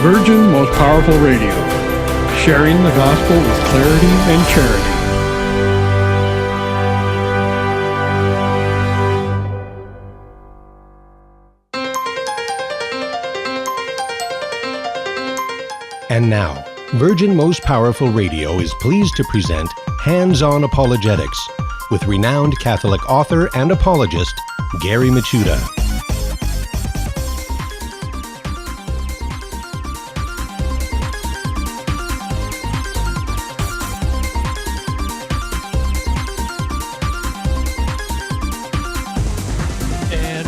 Virgin Most Powerful Radio, sharing the gospel with clarity and charity. And now, Virgin Most Powerful Radio is pleased to present Hands-On Apologetics with renowned Catholic author and apologist, Gary Michuta.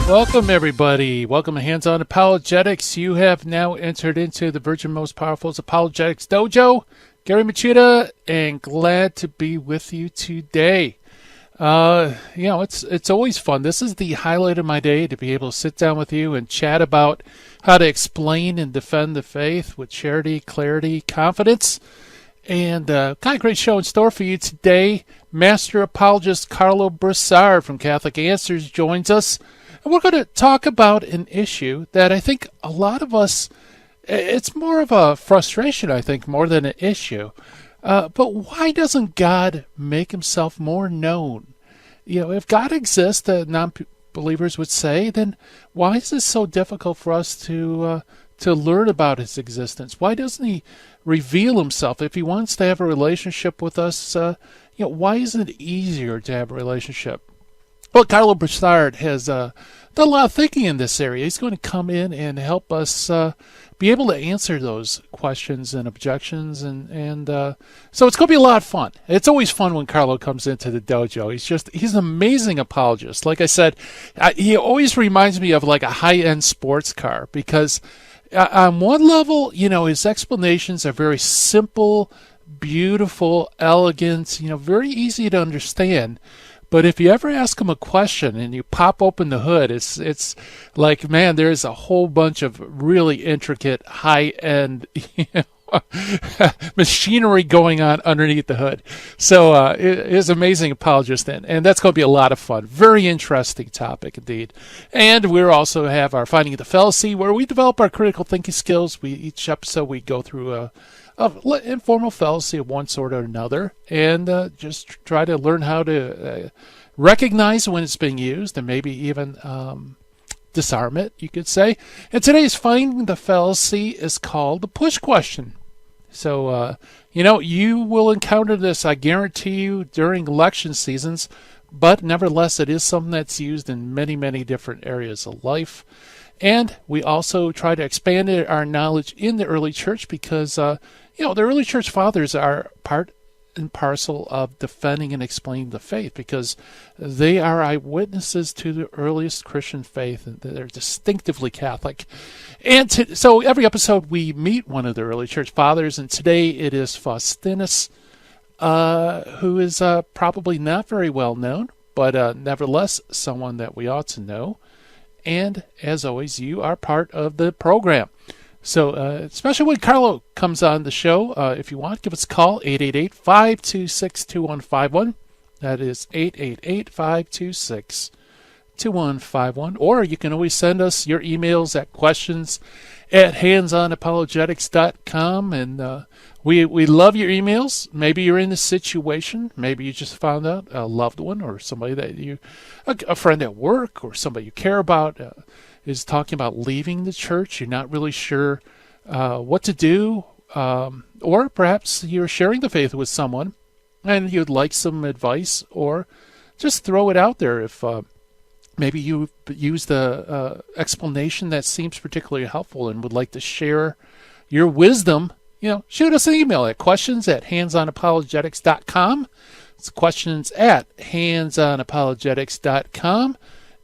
Welcome, everybody. Welcome to Hands-On Apologetics. You have now entered into the Virgin Most Powerful's Apologetics Dojo. Gary Michuta, and glad to be with you today. It's always fun. This is the highlight of my day, to be able to sit down with you and chat about how to explain and defend the faith with charity, clarity, confidence. And got a great show in store for you today. Master apologist Karlo Broussard from Catholic Answers joins us. And we're going to talk about an issue that I think a lot of us, it's more of a frustration, I think, more than an issue. But why doesn't God make himself more known? You know, if God exists, non-believers would say, then why is this so difficult for us to learn about his existence? Why doesn't he reveal himself? If he wants to have a relationship with us, why isn't it easier to have a relationship? Well, Karlo Broussard has done a lot of thinking in this area. He's going to come in and help us be able to answer those questions and objections. And so it's going to be a lot of fun. It's always fun when Karlo comes into the dojo. He's an amazing apologist. Like I said, he always reminds me of like a high-end sports car, because on one level, his explanations are very simple, beautiful, elegant, very easy to understand. But if you ever ask him a question and you pop open the hood, it's like, man, there's a whole bunch of really intricate, high-end machinery going on underneath the hood. So it is an amazing apologist, and that's going to be a lot of fun. Very interesting topic indeed. And we also have our Finding the Fallacy, where we develop our critical thinking skills. Each episode we go through a informal fallacy of one sort or another, and just try to learn how to recognize when it's being used, and maybe even disarm it, you could say. And today's Finding the Fallacy is called the push question. So, you will encounter this, I guarantee you, during election seasons, but nevertheless, it is something that's used in many, many different areas of life. And we also try to expand our knowledge in the early church, because the early church fathers are part and parcel of defending and explaining the faith, because they are eyewitnesses to the earliest Christian faith, and they're distinctively Catholic. And so every episode we meet one of the early church fathers, and today it is Faustinus, who is probably not very well known, but nevertheless someone that we ought to know. And as always, you are part of the program. So especially when Karlo comes on the show, if you want, give us a call, 888-526-2151. That is 888-526-2151. Or you can always send us your emails at questions@handsonapologetics.com. And we love your emails. Maybe you're in a situation. Maybe you just found out a loved one or somebody that a friend at work or somebody you care about is talking about leaving the church. You're not really sure what to do, or perhaps you're sharing the faith with someone and you'd like some advice, or just throw it out there. If maybe you've used the explanation that seems particularly helpful and would like to share your wisdom, shoot us an email at questions@handsonapologetics.com. It's questions@handsonapologetics.com.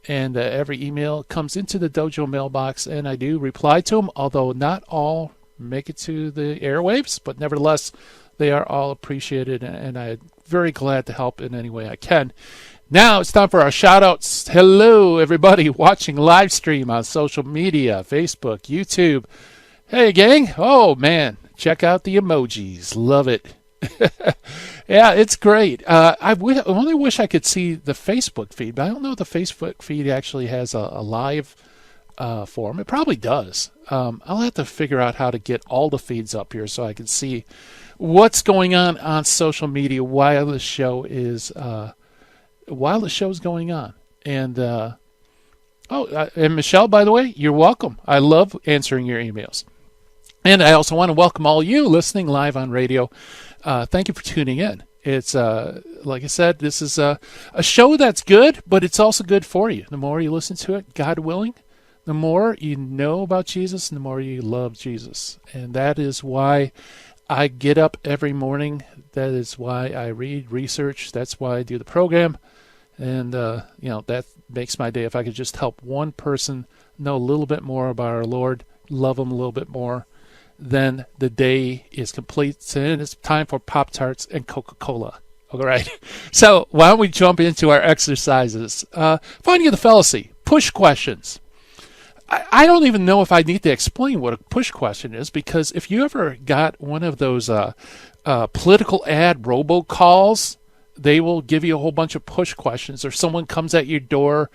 And every email comes into the dojo mailbox, and I do reply to them, although not all make it to the airwaves, but nevertheless, they are all appreciated, and I'm very glad to help in any way I can. Now it's time for our shout-outs. Hello, everybody watching live stream on social media, Facebook, YouTube. Hey, gang. Oh, man, check out the emojis. Love it. Yeah, it's great. I only wish I could see the Facebook feed, but I don't know if the Facebook feed actually has a live for him. It probably does. I'll have to figure out how to get all the feeds up here so I can see what's going on social media while the show is going on. And and Michelle, by the way, you're welcome. I love answering your emails. And I also want to welcome all you listening live on radio. Thank you for tuning in. It's, like I said, this is a show that's good, but it's also good for you. The more you listen to it, God willing, the more you know about Jesus and the more you love Jesus. And that is why I get up every morning. That is why I read, research. That's why I do the program. And, that makes my day. If I could just help one person know a little bit more about our Lord, love him a little bit more, then the day is complete, and it's time for Pop-Tarts and Coca-Cola. All right. So why don't we jump into our exercises? Finding the fallacy. Push questions. I don't even know if I need to explain what a push question is, because if you ever got one of those political ad robocalls, they will give you a whole bunch of push questions, or someone comes at your door,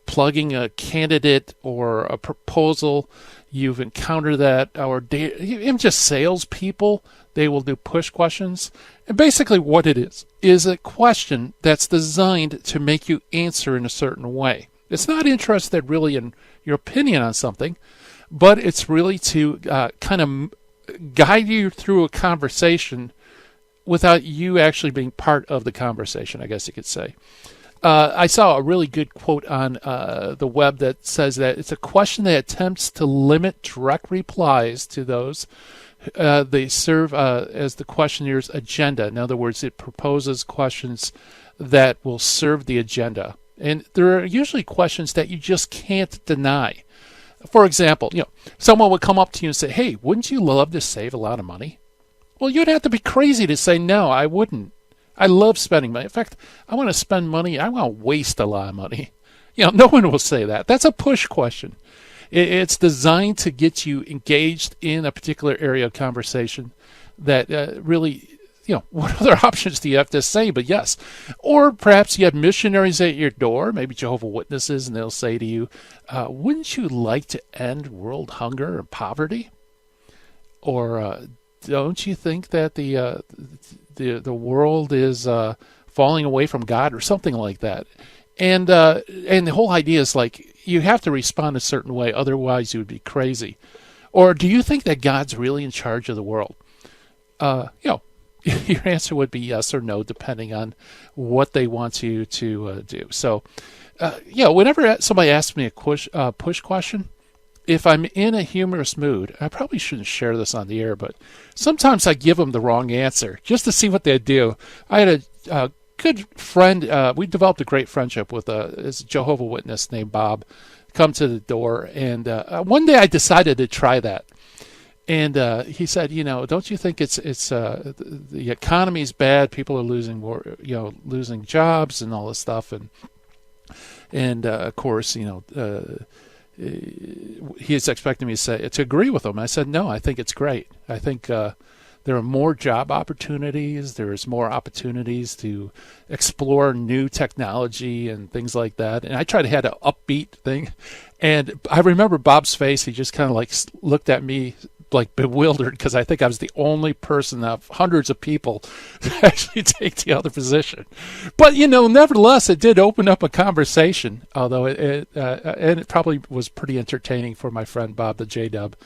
plugging a candidate or a proposal. You've encountered that, or even just salespeople, they will do push questions. And basically what it is a question that's designed to make you answer in a certain way. It's not interested really in your opinion on something, but it's really to kind of guide you through a conversation without you actually being part of the conversation, I guess you could say. I saw a really good quote on the web that says that it's a question that attempts to limit direct replies to those they serve as the questionnaires' agenda. In other words, it proposes questions that will serve the agenda. And there are usually questions that you just can't deny. For example, someone would come up to you and say, "Hey, wouldn't you love to save a lot of money?" Well, you'd have to be crazy to say, "No, I wouldn't. I love spending money. In fact, I want to spend money. I want to waste a lot of money." No one will say that. That's a push question. It's designed to get you engaged in a particular area of conversation that really, what other options do you have to say? But yes. Or perhaps you have missionaries at your door, maybe Jehovah's Witnesses, and they'll say to you, "Wouldn't you like to end world hunger and poverty?" Or don't you think that the world is falling away from God, or something like that? And the whole idea is like you have to respond a certain way, otherwise you would be crazy. Or do you think that God's really in charge of the world? Your answer would be yes or no, depending on what they want you to do. So, whenever somebody asks me a push question, if I'm in a humorous mood, I probably shouldn't share this on the air, but sometimes I give them the wrong answer just to see what they do. I had a good friend. We developed a great friendship with a Jehovah's Witness named Bob. Come to the door, and one day I decided to try that. And he said, "Don't you think it's the economy's bad? People are losing more, losing jobs and all this stuff, and of course, he is expecting me to agree with him." I said, "No, I think it's great. I think there are more job opportunities. There's more opportunities to explore new technology and things like that." And I tried to have an upbeat thing, and I remember Bob's face. He just kind of like looked at me like bewildered, because I think I was the only person of hundreds of people to actually take the other position. But nevertheless, it did open up a conversation. Although it probably was pretty entertaining for my friend Bob the J-Dub.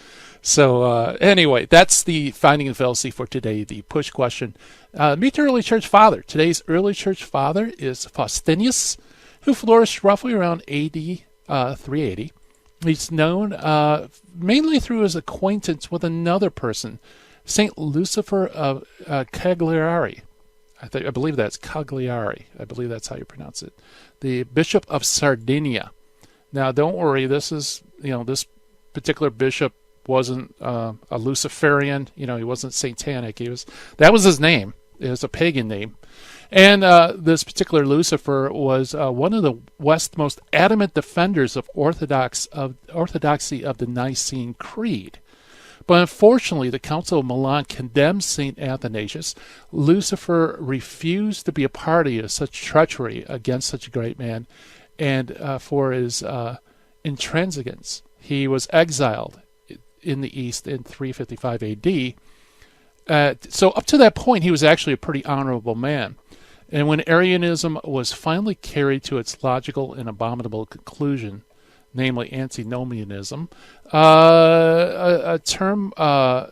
So anyway, that's the finding the fallacy for today. The push question. Meet the early church father. Today's early church father is Faustinius, who flourished roughly around AD 380. He's known mainly through his acquaintance with another person, Saint Lucifer of Cagliari. I believe that's Cagliari. I believe that's how you pronounce it. The Bishop of Sardinia. Now, don't worry. This is, this particular bishop wasn't a Luciferian. He wasn't satanic. That was his name. It was a pagan name. And this particular Lucifer was one of the West's most adamant defenders of orthodoxy of the Nicene Creed. But unfortunately, the Council of Milan condemned St. Athanasius. Lucifer refused to be a party of such treachery against such a great man, and for his intransigence. He was exiled in the East in 355 A.D. So up to that point, he was actually a pretty honorable man. And when Arianism was finally carried to its logical and abominable conclusion, namely antinomianism, a term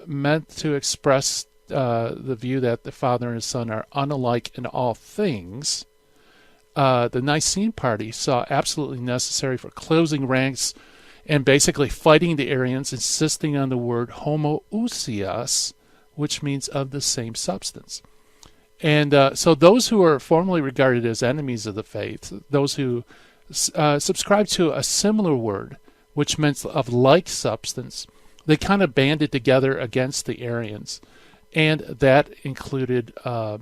meant to express the view that the Father and His Son are unalike in all things, the Nicene Party saw absolutely necessary for closing ranks and basically fighting the Arians, insisting on the word homoousios, which means of the same substance. And so those who are formerly regarded as enemies of the faith, those who subscribed to a similar word, which meant of like substance, they kind of banded together against the Arians. And that included there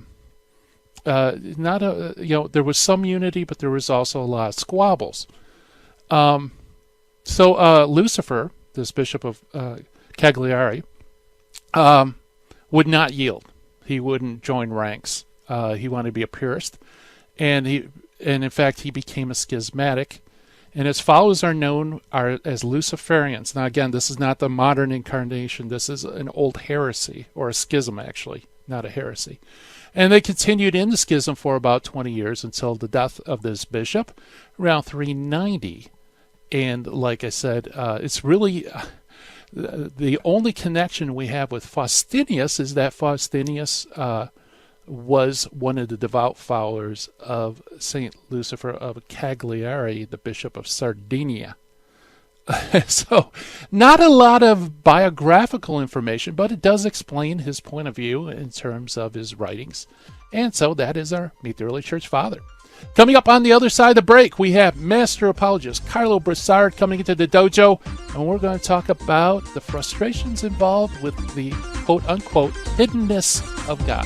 was some unity, but there was also a lot of squabbles. So Lucifer, this bishop of Cagliari, would not yield. He wouldn't join ranks. He wanted to be a purist, and in fact he became a schismatic. And his followers are known as Luciferians. Now again, this is not the modern incarnation. This is an old heresy, or a schism actually, not a heresy. And they continued in the schism for about 20 years until the death of this bishop around 390. And like I said, it's really the only connection we have with Faustinius is that Faustinius was one of the devout followers of Saint Lucifer of Cagliari, the Bishop of Sardinia. So not a lot of biographical information, but it does explain his point of view in terms of his writings. And so that is our Meet the Early Church Father. Coming up on the other side of the break, we have Master Apologist Karlo Broussard coming into the dojo, and we're going to talk about the frustrations involved with the quote-unquote hiddenness of God.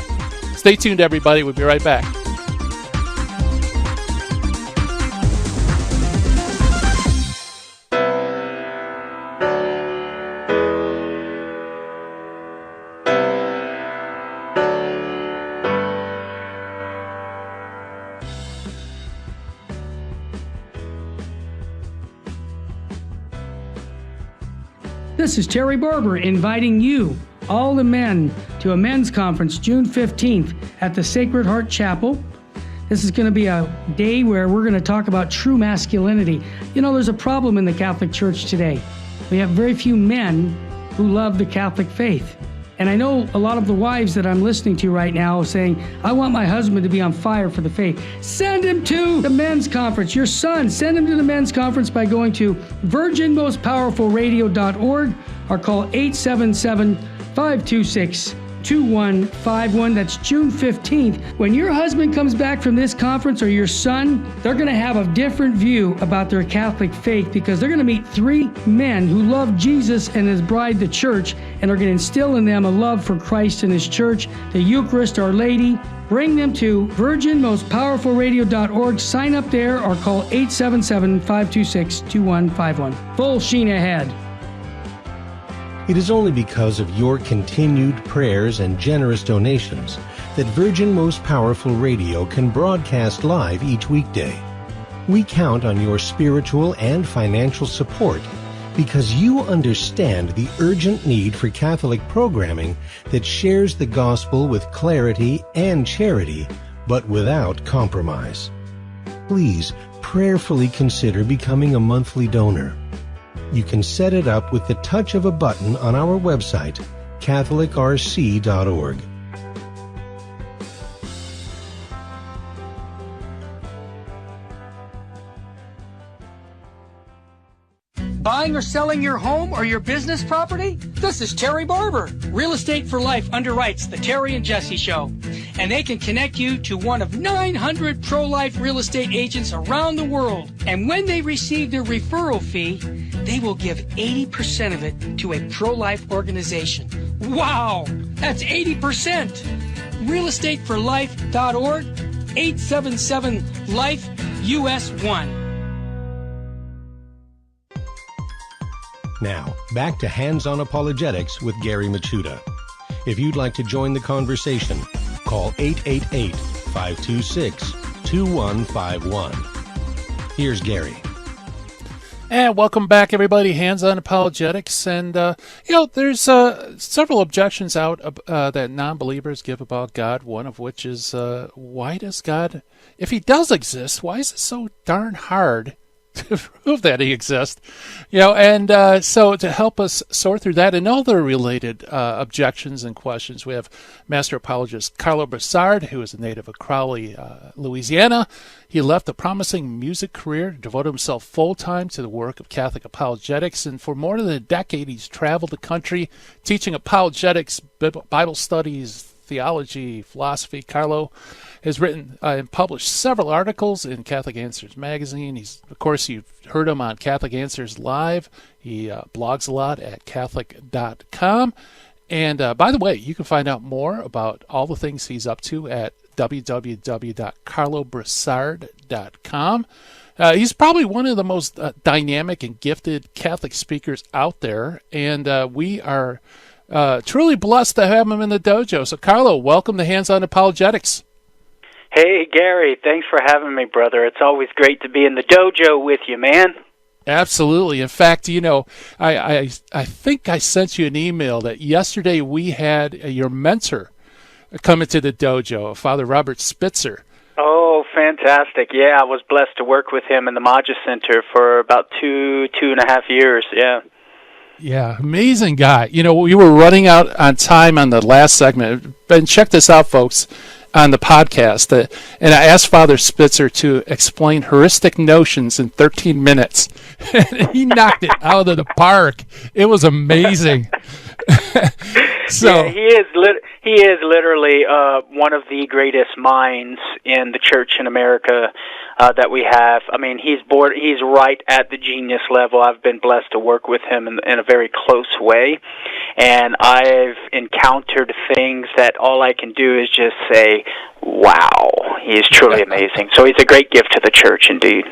Stay tuned, everybody. We'll be right back. This is Terry Barber inviting you, all the men, to a men's conference June 15th at the Sacred Heart Chapel. This is going to be a day where we're going to talk about true masculinity. You know, there's a problem in the Catholic Church today. We have very few men who love the Catholic faith. And I know a lot of the wives that I'm listening to right now saying, I want my husband to be on fire for the faith. Send him to the men's conference. Your son, send him to the men's conference by going to virginmostpowerfulradio.org or call 877-526-2151. That's June 15th. When your husband comes back from this conference, or your son, they're going to have a different view about their Catholic faith, because they're going to meet three men who love Jesus and His bride, the church, and are going to instill in them a love for Christ and His church, the Eucharist, Our Lady. Bring them to virginmostpowerfulradio.org. Sign up there or call 877-526-2151. Full sheen ahead. It is only because of your continued prayers and generous donations that Virgin Most Powerful Radio can broadcast live each weekday. We count on your spiritual and financial support because you understand the urgent need for Catholic programming that shares the gospel with clarity and charity, but without compromise. Please prayerfully consider becoming a monthly donor. You can set it up with the touch of a button on our website, catholicrc.org. Buying or selling your home or your business property? This is Terry Barber. Real Estate for Life underwrites the Terry and Jesse Show. And they can connect you to one of 900 pro-life real estate agents around the world. And when they receive their referral fee, they will give 80% of it to a pro-life organization. Wow! That's 80%! realestateforlife.org, 877-LIFE-US1. Now, back to Hands-on Apologetics with Gary Machuda. If you'd like to join the conversation, call 888-526-2151. Here's Gary. And welcome back, everybody. Hands on Apologetics. And, there's several objections out that non-believers give about God, one of which is, why does God, if he does exist, why is it so darn hard to prove that he exists? So to help us sort through that and all the related objections and questions, we have Master Apologist Karlo Broussard, who is a native of Crowley, Louisiana. He left a promising music career to devote himself full-time to the work of Catholic apologetics, and for more than a decade he's traveled the country teaching apologetics, Bible studies, theology, philosophy. Karlo has written and published several articles in Catholic Answers magazine. You've heard him on Catholic Answers Live. He blogs a lot at Catholic.com. And by the way, you can find out more about all the things he's up to at www.karlobroussard.com. He's probably one of the most dynamic and gifted Catholic speakers out there, and we are truly blessed to have him in the dojo. So, Karlo, welcome to Hands on Apologetics. Hey, Gary, thanks for having me, brother. It's always great to be in the dojo with you, man. Absolutely. In fact, I think I sent you an email that yesterday we had your mentor come into the dojo, Father Robert Spitzer. Oh, fantastic. Yeah, I was blessed to work with him in the Maja Center for about two and a half years, yeah. Yeah, amazing guy. We were running out on time on the last segment. And check this out, folks, on the podcast. And I asked Father Spitzer to explain heuristic notions in 13 minutes. And he knocked it out of the park. It was amazing. Yeah, he is literally one of the greatest minds in the church in America that we have. I mean, he's right at the genius level. I've been blessed to work with him in a very close way, and I've encountered things that all I can do is just say, wow, he is truly amazing. So he's a great gift to the church indeed.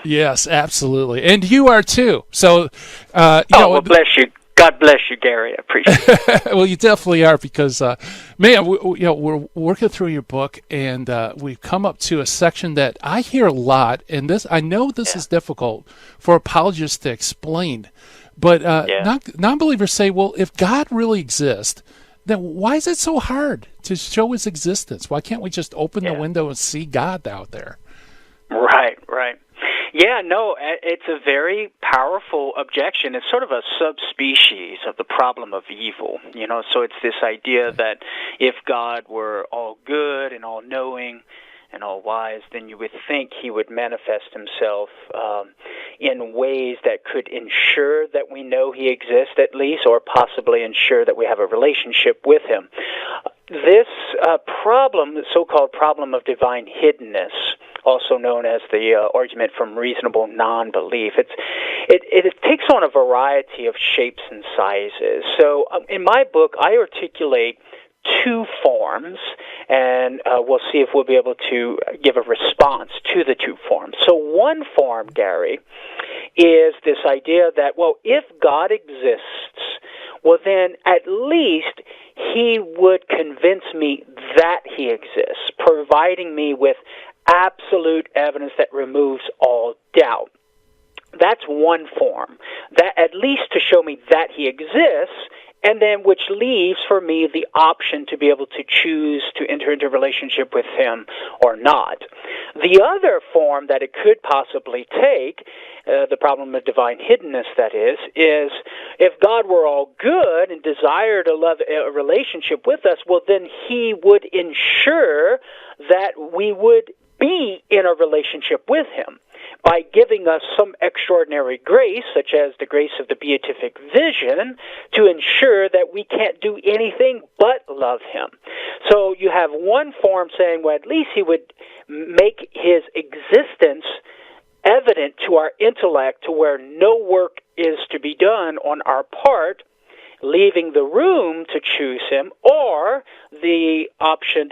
Yes, absolutely. And you are too. So, well, bless you. God bless you, Gary. I appreciate it. Well, you definitely are because, we're working through your book, and we've come up to a section that I hear a lot, and I know this is difficult for apologists to explain, but non-believers say, well, if God really exists, then why is it so hard to show his existence? Why can't we just open the window and see God out there? Right. Yeah, no, it's a very powerful objection. It's sort of a subspecies of the problem of evil, so it's this idea that if God were all good and all-knowing and all-wise, then you would think he would manifest himself in ways that could ensure that we know he exists at least, or possibly ensure that we have a relationship with him. This problem, the so-called problem of divine hiddenness, also known as the argument from reasonable non-belief. It takes on a variety of shapes and sizes. So in my book, I articulate two forms, and we'll see if we'll be able to give a response to the two forms. So one form, Gary, is this idea that, well, if God exists, well, then at least he would convince me that he exists, providing me with absolute evidence that removes all doubt. That's one form, that at least to show me that he exists, and then which leaves for me the option to be able to choose to enter into a relationship with him or not. The other form that it could possibly take, the problem of divine hiddenness, that is if God were all good and desired a relationship with us, well, then he would ensure that we would be in a relationship with him by giving us some extraordinary grace, such as the grace of the beatific vision, to ensure that we can't do anything but love him. So you have one form saying, well, at least he would make his existence evident to our intellect to where no work is to be done on our part, leaving the room to choose him, or the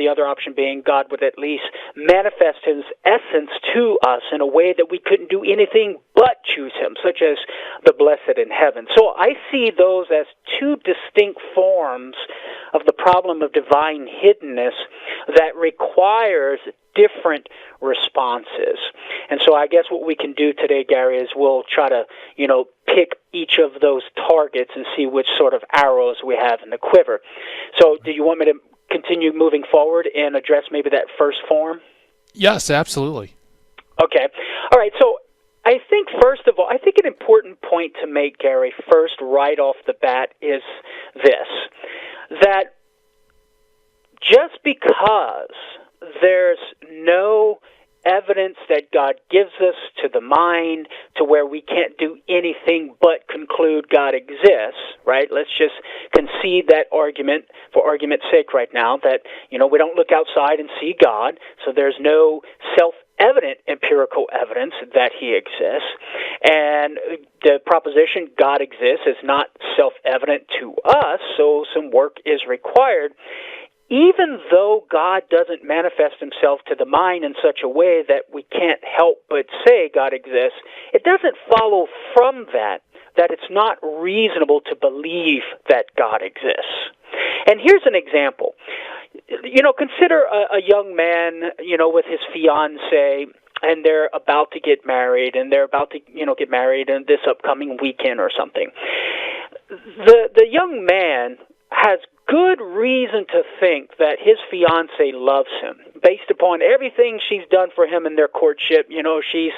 other option being God would at least manifest his essence to us in a way that we couldn't do anything but choose him, such as the blessed in heaven. So I see those as two distinct forms of the problem of divine hiddenness that requires different responses. And so I guess what we can do today, Gary, is we'll try to, pick each of those targets and see which sort of arrows we have in the quiver. So do you want me to continue moving forward and address maybe that first form? Yes, absolutely. Okay. All right. So I think, first of all, an important point to make, Gary, first right off the bat is this, that just because there's no evidence that God gives us to the mind to where we can't do anything but conclude God exists, right? Let's just concede that argument for argument's sake right now, that, we don't look outside and see God, so there's no self-evident empirical evidence that he exists. And the proposition God exists is not self-evident to us, so some work is required. Even though God doesn't manifest himself to the mind in such a way that we can't help but say God exists, it doesn't follow from that it's not reasonable to believe that God exists. And here's an example. Consider a young man, with his fiancée, and they're about to get married, and they're about to, get married in this upcoming weekend or something. The young man has good reason to think that his fiancée loves him, based upon everything she's done for him in their courtship. She's,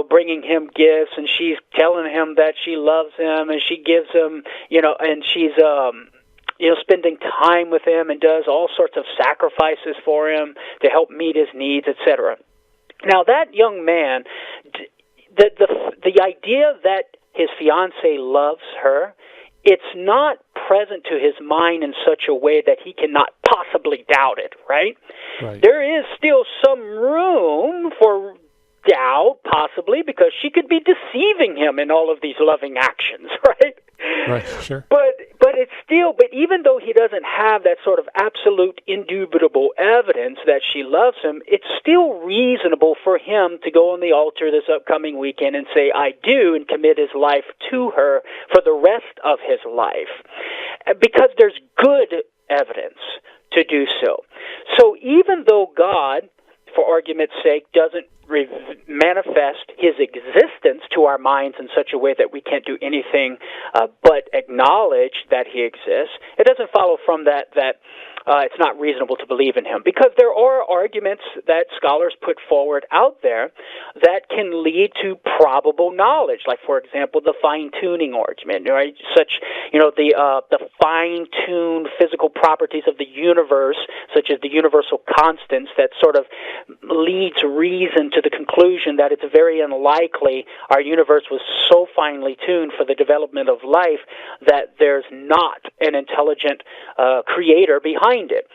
bringing him gifts, and she's telling him that she loves him, and she gives him, and she's, spending time with him and does all sorts of sacrifices for him to help meet his needs, etc. Now, that young man, the idea that his fiancée loves her, it's not present to his mind in such a way that he cannot possibly doubt it, right? There is still some room for doubt, possibly, because she could be deceiving him in all of these loving actions, right? Right, sure. But even though he doesn't have that sort of absolute, indubitable evidence that she loves him, it's still reasonable for him to go on the altar this upcoming weekend and say, I do, and commit his life to her for the rest of his life, because there's good evidence to do so. So even though God, for argument's sake, doesn't manifest his existence to our minds in such a way that we can't do anything but acknowledge that he exists, it doesn't follow from that it's not reasonable to believe in him, because there are arguments that scholars put forward out there that can lead to probable knowledge, like, for example, the fine-tuning argument, right? The fine-tuned physical properties of the universe, such as the universal constants, that sort of leads reason to the conclusion that it's very unlikely our universe was so finely tuned for the development of life that there's not an intelligent creator behind it.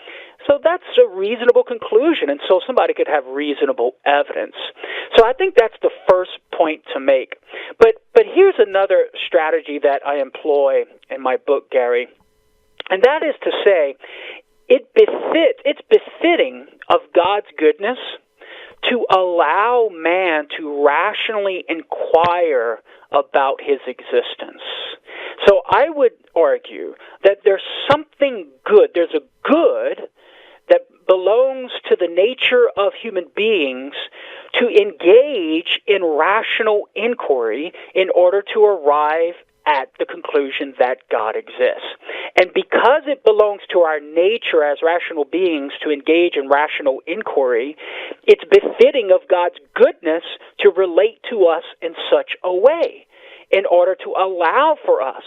So that's a reasonable conclusion, and so somebody could have reasonable evidence. So I think that's the first point to make. But here's another strategy that I employ in my book, Gary, and that is to say, it's befitting of God's goodness to allow man to rationally inquire about his existence. So I would argue that there's something good, there's a good that belongs to the nature of human beings to engage in rational inquiry in order to arrive at the conclusion that God exists. And because it belongs to our nature as rational beings to engage in rational inquiry, it's befitting of God's goodness to relate to us in such a way, in order to allow for us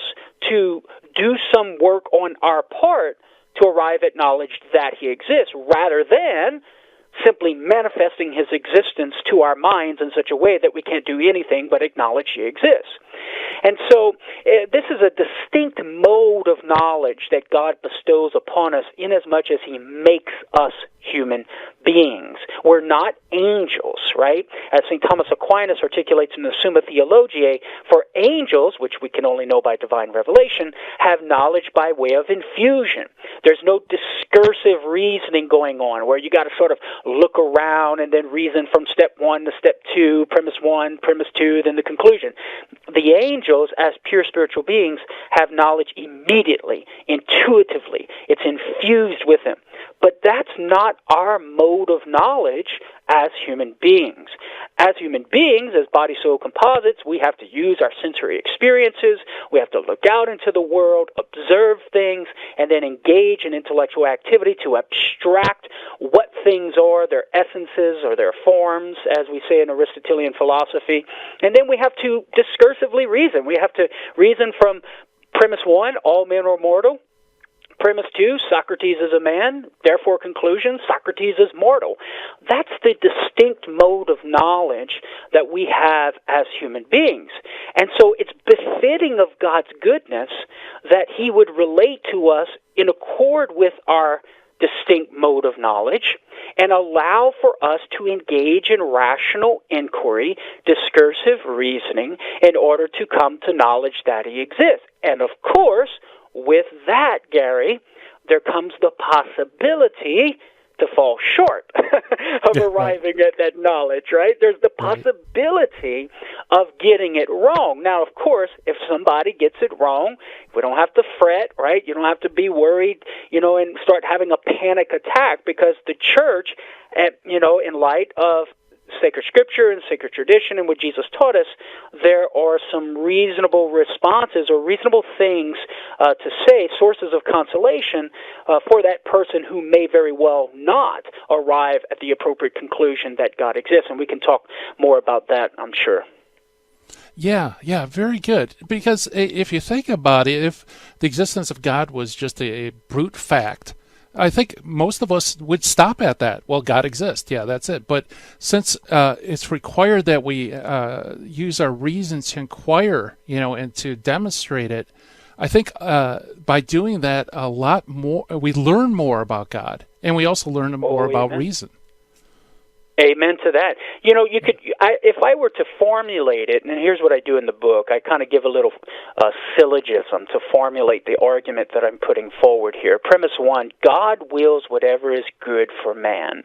to do some work on our part to arrive at knowledge that he exists, rather than simply manifesting his existence to our minds in such a way that we can't do anything but acknowledge he exists. And so this is a distinct mode of knowledge that God bestows upon us inasmuch as he makes us human beings. We're not angels, right? As St. Thomas Aquinas articulates in the Summa Theologiae, for angels, which we can only know by divine revelation, have knowledge by way of infusion. There's no discursive reasoning going on where you got to sort of look around and then reason from step 1 to step 2, premise 1, premise 2, then the conclusion. The angel angels, as pure spiritual beings, have knowledge immediately, intuitively. It's infused with them. But that's not our mode of knowledge as human beings. As human beings, as body-soul composites, we have to use our sensory experiences, we have to look out into the world, observe things, and then engage in intellectual activity to abstract what things are, their essences or their forms, as we say in Aristotelian philosophy. And then we have to discursively reason. We have to reason from premise 1, all men are mortal. Premise 2, Socrates is a man, therefore conclusion, Socrates is mortal. That's the distinct mode of knowledge that we have as human beings. And so it's befitting of God's goodness that he would relate to us in accord with our distinct mode of knowledge and allow for us to engage in rational inquiry, discursive reasoning, in order to come to knowledge that he exists. And of course, with that, Gary, there comes the possibility to fall short of arriving at that knowledge, right? There's the possibility of getting it wrong. Now, of course, if somebody gets it wrong, we don't have to fret, right? You don't have to be worried, and start having a panic attack, because the church, in light of sacred scripture and sacred tradition and what Jesus taught us, there are some reasonable responses or reasonable things to say, sources of consolation for that person who may very well not arrive at the appropriate conclusion that God exists. And we can talk more about that, I'm sure. Yeah, very good. Because if you think about it, if the existence of God was just a brute fact, I think most of us would stop at that. Well, God exists. Yeah, that's it. But since it's required that we use our reason to inquire, and to demonstrate it, I think by doing that, a lot more, we learn more about God, and we also learn more about reason. Amen to that. You could, if I were to formulate it, and here's what I do in the book, I kind of give a little syllogism to formulate the argument that I'm putting forward here. Premise 1, God wills whatever is good for man.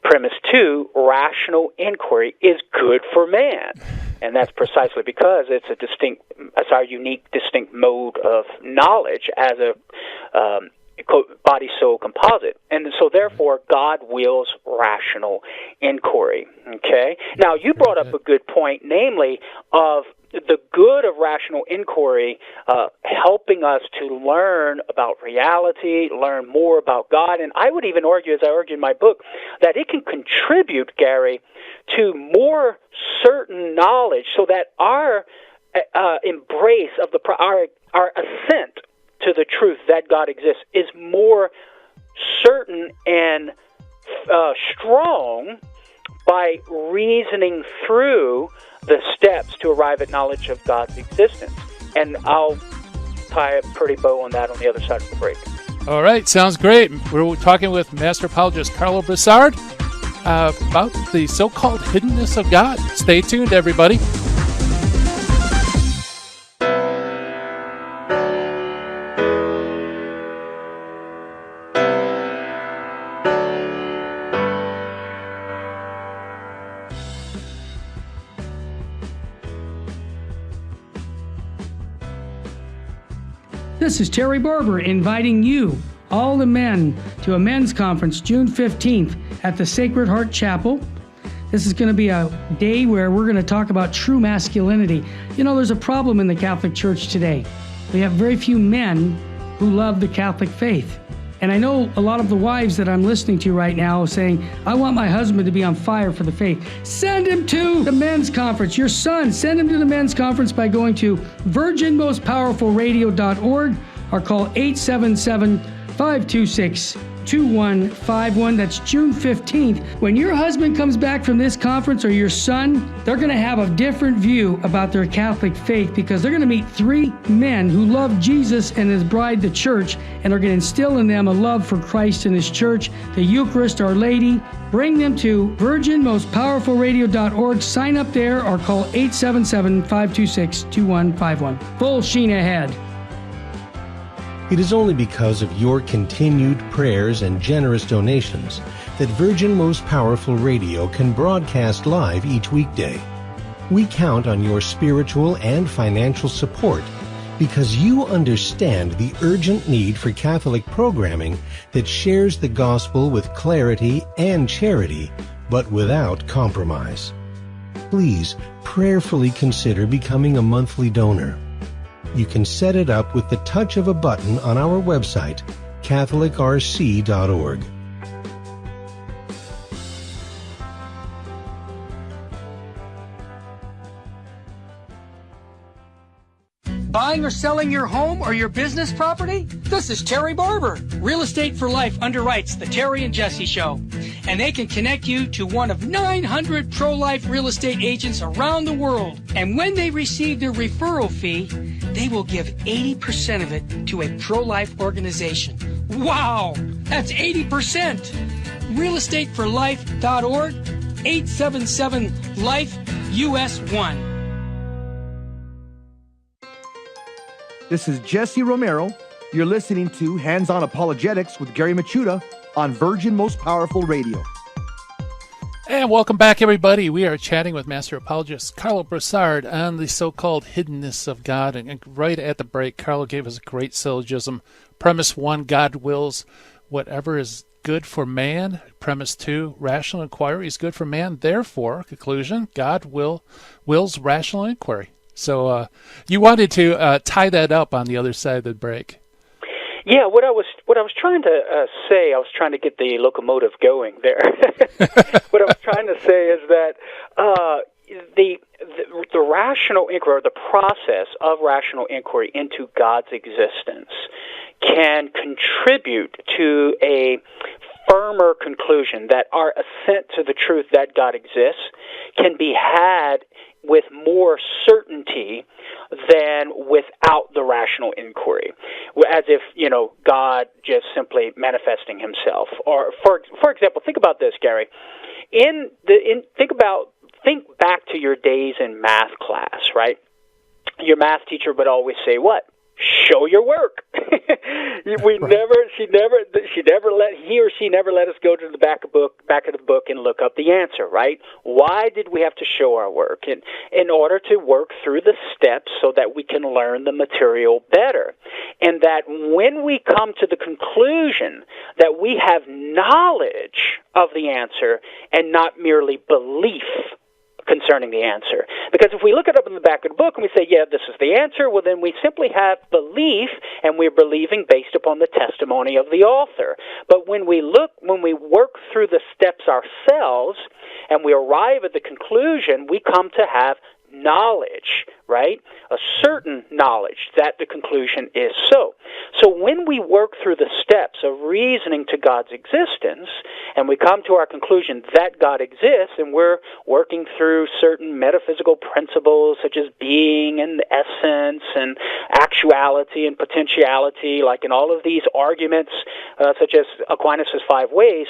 Premise 2, rational inquiry is good for man. And that's precisely because it's our unique, distinct mode of knowledge as a body-soul composite. And so therefore, God wills rational inquiry. Okay? Now, you brought up a good point, namely of the good of rational inquiry helping us to learn about reality, learn more about God. And I would even argue, as I argue in my book, that it can contribute, Gary, to more certain knowledge, so that our embrace of our assent to the truth that God exists is more certain and strong by reasoning through the steps to arrive at knowledge of God's existence. And I'll tie a pretty bow on that on the other side of the break. All right, sounds great. We're talking with Master Apologist Karlo Broussard about the so-called hiddenness of God. Stay tuned, everybody. This is Terry Barber inviting you, all the men, to a men's conference June 15th at the Sacred Heart Chapel. This is going to be a day where we're going to talk about true masculinity. There's a problem in the Catholic Church today. We have very few men who love the Catholic faith. And I know a lot of the wives that I'm listening to right now saying, I want my husband to be on fire for the faith. Send him to the men's conference. Your son, send him to the men's conference by going to virginmostpowerfulradio.org or call 877-526-2151. That's June 15th. When your husband comes back from this conference, or your son, they're going to have a different view about their Catholic faith, because they're going to meet 3 men who love Jesus and his bride, the church, and are going to instill in them a love for Christ and his church, the Eucharist, Our Lady. Bring them to virginmostpowerfulradio.org. Sign up there or call 877-526-2151. Full sheen ahead. It is only because of your continued prayers and generous donations that Virgin Most Powerful Radio can broadcast live each weekday. We count on your spiritual and financial support because you understand the urgent need for Catholic programming that shares the gospel with clarity and charity, but without compromise. Please prayerfully consider becoming a monthly donor. You can set it up with the touch of a button on our website, catholicrc.org. Buying or selling your home or your business property? This is Terry Barber. Real Estate for Life underwrites the Terry and Jesse Show. And they can connect you to one of 900 pro-life real estate agents around the world. And when they receive their referral fee, they will give 80% of it to a pro-life organization. Wow! That's 80%! realestateforlife.org, 877-LIFE-US1. This is Jesse Romero. You're listening to Hands-On Apologetics with Gary Machuda on Virgin Most Powerful Radio. And welcome back, everybody. We are chatting with Master Apologist Karlo Broussard on the so-called hiddenness of God. And right at the break, Karlo gave us a great syllogism. Premise 1, God wills whatever is good for man. Premise 2, rational inquiry is good for man. Therefore, conclusion, God wills rational inquiry. So you wanted to tie that up on the other side of the break. Yeah, what I was trying to say, I was trying to get the locomotive going there. What I was trying to say is that the rational inquiry, or the process of rational inquiry into God's existence, can contribute to a firmer conclusion that our assent to the truth that God exists can be had with more certainty than without the rational inquiry, as if, God just simply manifesting himself. Or, for example, think about this, Gary. Think back to your days in math class, right? Your math teacher would always say, what? Show your work. He never let us go to the back of the book and look up the answer, right? Why did we have to show our work? And in order to work through the steps so that we can learn the material better. And that when we come to the conclusion that we have knowledge of the answer and not merely belief concerning the answer. Because if we look it up in the back of the book and we say, yeah, this is the answer, well, then we simply have belief, and we're believing based upon the testimony of the author. But when we work through the steps ourselves and we arrive at the conclusion, we come to have knowledge, right? A certain knowledge that the conclusion is so. So when we work through the steps of reasoning to God's existence, and we come to our conclusion that God exists, and we're working through certain metaphysical principles such as being and essence and actuality and potentiality, like in all of these arguments such as Aquinas' 5 ways,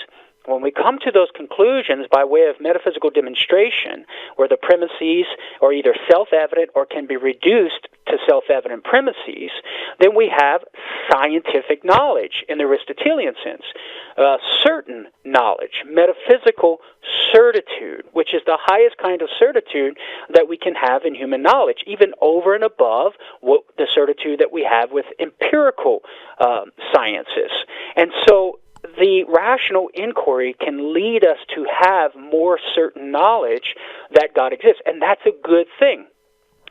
when we come to those conclusions by way of metaphysical demonstration, where the premises are either self-evident or can be reduced to self-evident premises, then we have scientific knowledge in the Aristotelian sense, certain knowledge, metaphysical certitude, which is the highest kind of certitude that we can have in human knowledge, even over and above the certitude that we have with empirical sciences. And so the rational inquiry can lead us to have more certain knowledge that God exists, and that's a good thing.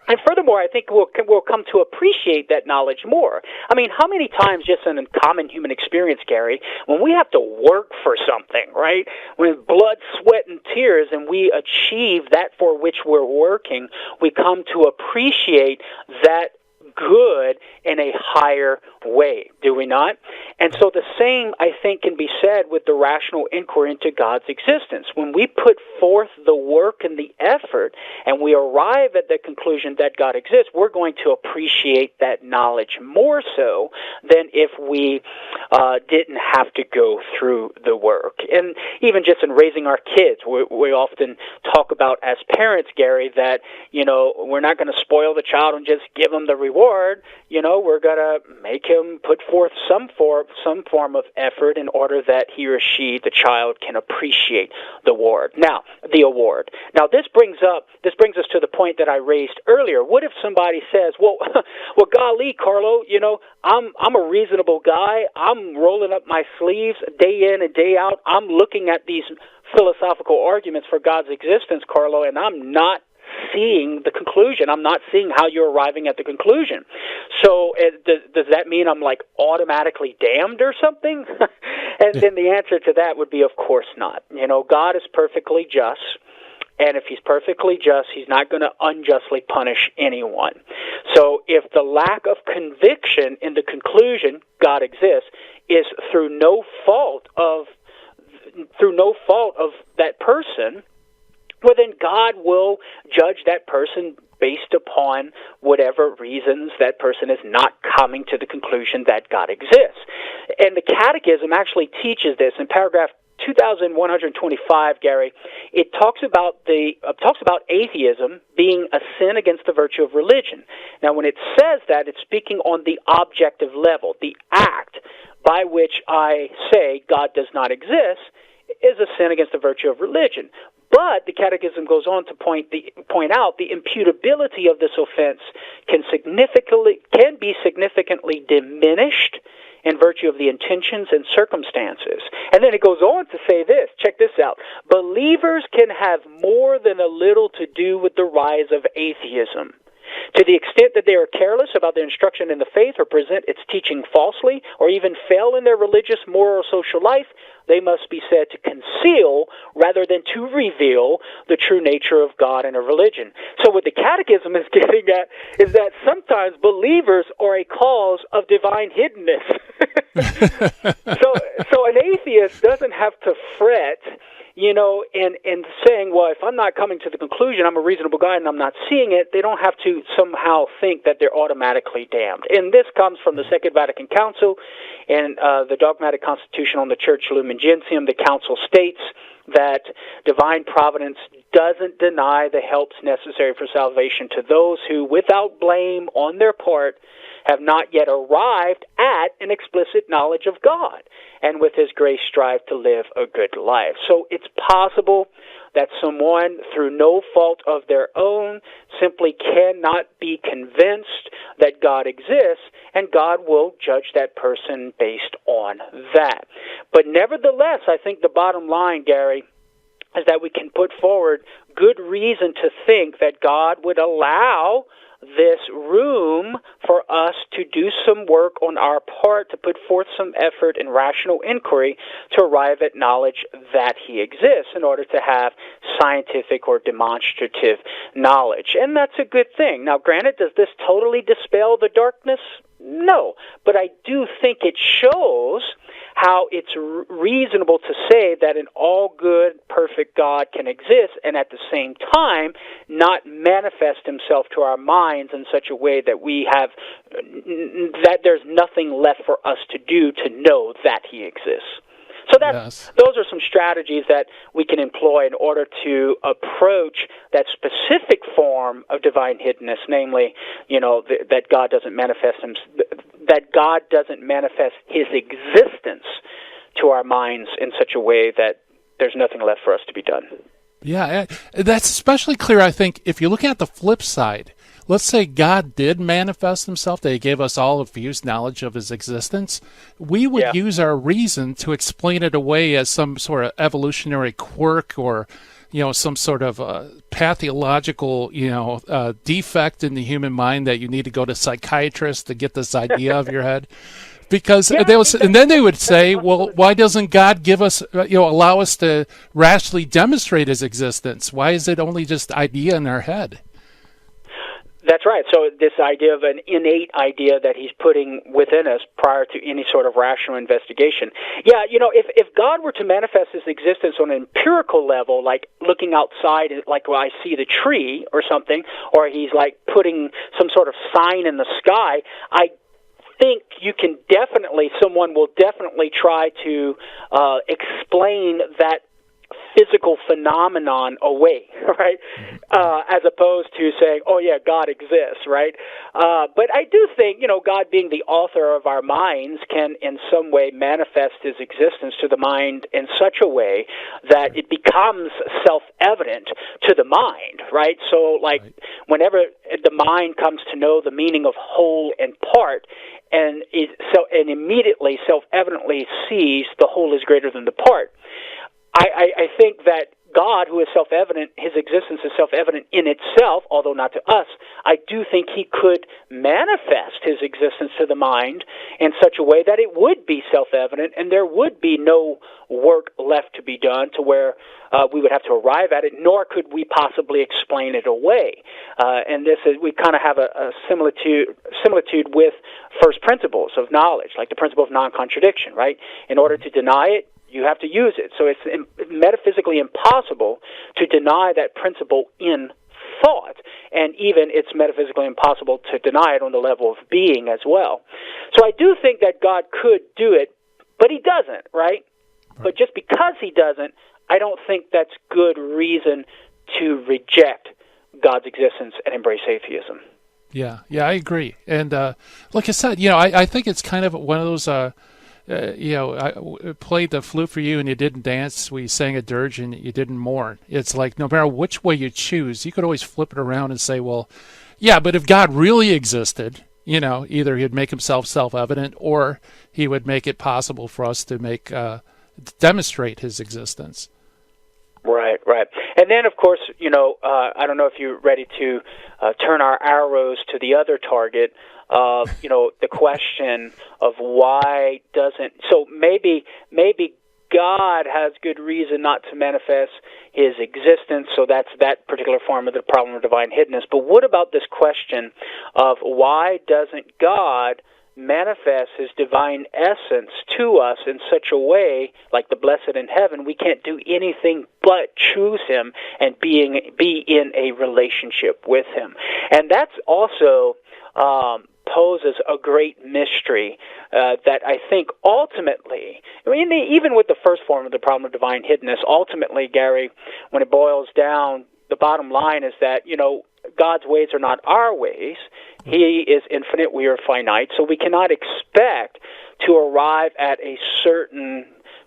And furthermore, I think we'll come to appreciate that knowledge more. I mean, how many times just in a common human experience, Gary, when we have to work for something, right, with blood, sweat, and tears, and we achieve that for which we're working, we come to appreciate that good in a higher way, do we not? And so the same, I think, can be said with the rational inquiry into God's existence. When we put forth the work and the effort, and we arrive at the conclusion that God exists, we're going to appreciate that knowledge more so than if we didn't have to go through the work. And even just in raising our kids, we often talk about as parents, Gary, that, we're not going to spoil the child and just give them the reward. Lord, we're going to make him put forth some form of effort in order that he or she, the child, can appreciate the award. Now, this brings us to the point that I raised earlier. What if somebody says, well, golly, Karlo, I'm a reasonable guy. I'm rolling up my sleeves day in and day out. I'm looking at these philosophical arguments for God's existence, Karlo, and I'm not seeing the conclusion. I'm not seeing how you're arriving at the conclusion. So does that mean I'm like automatically damned or something? And then the answer to that would be, of course not. God is perfectly just. And if he's perfectly just, he's not going to unjustly punish anyone. So if the lack of conviction in the conclusion, God exists, is through no fault of that person, well, then God will judge that person based upon whatever reasons that person is not coming to the conclusion that God exists. And the Catechism actually teaches this in paragraph 2125, Gary. It talks about atheism being a sin against the virtue of religion. Now, when it says that, it's speaking on the objective level. The act by which I say God does not exist is a sin against the virtue of religion. But the Catechism goes on to point out the imputability of this offense can be significantly diminished in virtue of the intentions and circumstances. And then it goes on to say this, check this out, believers can have more than a little to do with the rise of atheism. To the extent that they are careless about their instruction in the faith or present its teaching falsely or even fail in their religious, moral, or social life, they must be said to conceal rather than to reveal the true nature of God and of religion. So what the Catechism is getting at is that sometimes believers are a cause of divine hiddenness. So an atheist doesn't have to fret, and saying, well, if I'm not coming to the conclusion, I'm a reasonable guy and I'm not seeing it, they don't have to somehow think that they're automatically damned. And this comes from the Second Vatican Council and the Dogmatic Constitution on the Church Lumen Gentium. The Council states that divine providence doesn't deny the helps necessary for salvation to those who, without blame on their part, have not yet arrived at an explicit knowledge of God, and with his grace strive to live a good life. So it's possible that someone, through no fault of their own, simply cannot be convinced that God exists, and God will judge that person based on that. But nevertheless, I think the bottom line, Gary, is that we can put forward good reason to think that God would allow this room for us to do some work on our part, to put forth some effort and rational inquiry to arrive at knowledge that he exists in order to have scientific or demonstrative knowledge. And that's a good thing. Now, granted, does this totally dispel the darkness? No, but I do think it shows how it's reasonable to say that an all-good, perfect God can exist and at the same time not manifest himself to our minds in such a way that that there's nothing left for us to do to know that he exists. So those are some strategies that we can employ in order to approach that specific form of divine hiddenness, namely, that God doesn't manifest his existence to our minds in such a way that there's nothing left for us to be done. Yeah, that's especially clear, I think, if you look at the flip side. Let's say God did manifest himself, that he gave us all a fused knowledge of his existence. We would use our reason to explain it away as some sort of evolutionary quirk or, some sort of pathological, defect in the human mind that you need to go to psychiatrists to get this idea of your head. Because and then they would say, well, why doesn't God give us, allow us to rationally demonstrate his existence? Why is it only just idea in our head? That's right. So this idea of an innate idea that he's putting within us prior to any sort of rational investigation. Yeah, if God were to manifest his existence on an empirical level, like looking outside, like when I see the tree or something, or he's like putting some sort of sign in the sky, I think someone will definitely try to explain that physical phenomenon away, right? As opposed to saying, oh yeah, God exists, right? But I do think, God being the author of our minds can in some way manifest his existence to the mind in such a way that it becomes self-evident to the mind, right? So like whenever the mind comes to know the meaning of whole and part, and immediately self-evidently sees the whole is greater than the part, I think that God, who is self-evident, his existence is self-evident in itself, although not to us. I do think he could manifest his existence to the mind in such a way that it would be self-evident and there would be no work left to be done to where we would have to arrive at it, nor could we possibly explain it away. And this is, we kind of have a similitude with first principles of knowledge, like the principle of non-contradiction, right? In order to deny it, you have to use it. So it's metaphysically impossible to deny that principle in thought, and even it's metaphysically impossible to deny it on the level of being as well. So I do think that God could do it, but he doesn't, right? But just because he doesn't, I don't think that's good reason to reject God's existence and embrace atheism. Yeah, I agree. And like I said, I think it's kind of one of those... I played the flute for you and you didn't dance. We sang a dirge and you didn't mourn. It's like no matter which way you choose, you could always flip it around and say, well, yeah, but if God really existed, either he'd make himself self-evident or he would make it possible for us to demonstrate his existence. Right. And then, of course, I don't know if you're ready to turn our arrows to the other target of, the question of why doesn't... So maybe God has good reason not to manifest his existence, so that's that particular form of the problem of divine hiddenness. But what about this question of why doesn't God manifests his divine essence to us in such a way, like the blessed in heaven, we can't do anything but choose him and be in a relationship with him. And that's also poses a great mystery that I think ultimately, even with the first form of the problem of divine hiddenness, ultimately, Gary, when it boils down, the bottom line is that, God's ways are not our ways. He is infinite, we are finite, so we cannot expect to arrive at a certain